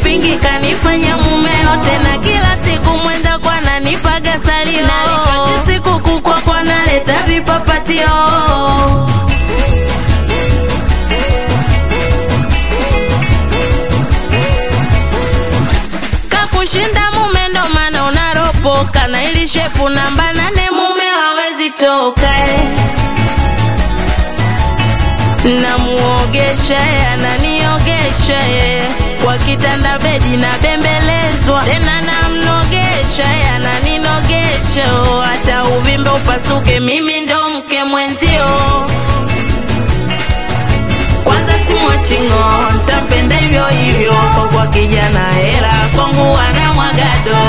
vingi kanifanya mumeo, tena kila siku mwenza kwa nanipaga salio, nalishwa siku kukwa kwa naleta vipapatio. Kakushinda mume ndo maana unaropoka, na ili shepu namba 8 mume hawezi toka. Na muogesha ananiogesha, kwa kitanda bedi na bembelezwa, tena na mnogesha ananinogesha, hata uvimbe upasuke mimi ndo mke mwenzio. Kwanza simwachingo, ntampenda hivyo hivyo, kwa kijana hela kwangu wana mwagado.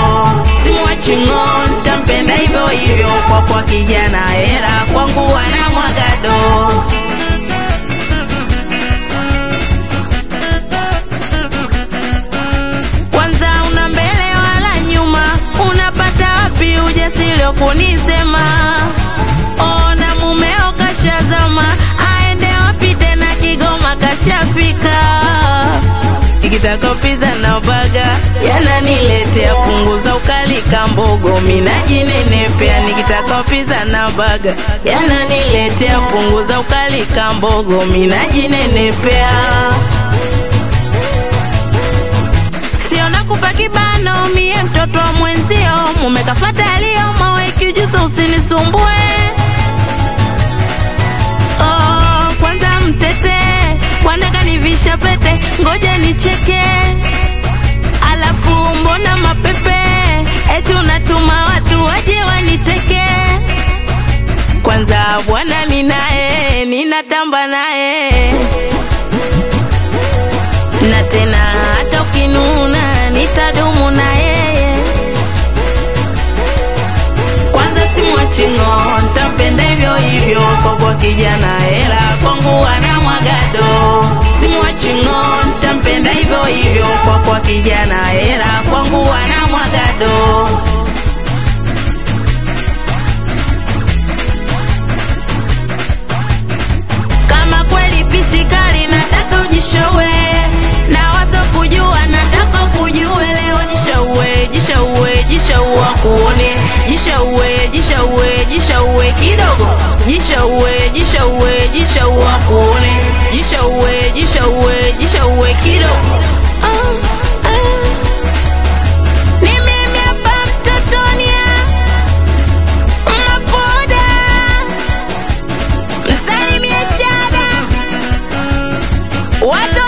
Simwachingo, ntampenda hivyo hivyo, kwa kijana hela kwangu wana mwagado. Kunisema ona mumeo kashazama, aende wapi tena Kigoma kashafika. Ikitaka pizza na baga yananiletea, punguza ukali kambogo mina jinenepea. Nikitaka pizza na baga yananiletea, punguza ukali kambogo mina jinenepea. Siona kupa kibano mie mtoto wa mwenzio, mume kafata alio kijuso usinisumbue. Kwanza mtete wanaka nivisha pete, ngoja nicheke. Alafu mbona mapepe eti unatuma watu waje waniteke. Kwanza bwana ninae, ninatamba nae, na tena hata ukinuna nitadumu nae. Simwachingo, ntampenda hivyo hivyo, kwa kijana hela kwangu wana mwagado. Simwachingo, ntampenda hivyo hivyo, kwa kijana hela kwangu wana mwagado. Kama kweli pisikali nataka ujishowe, na wazo kujua nataka kujue leo. Jishaue, jishaue, jishaua kuone, jishaue, jishaue, jishaue kidogo, jishaue, jishaue, jishaua kuone, jishaue, jishaue, jishaue kidogo. Ni mimi hapa mtotonia Mapoda, msalimie Shada watu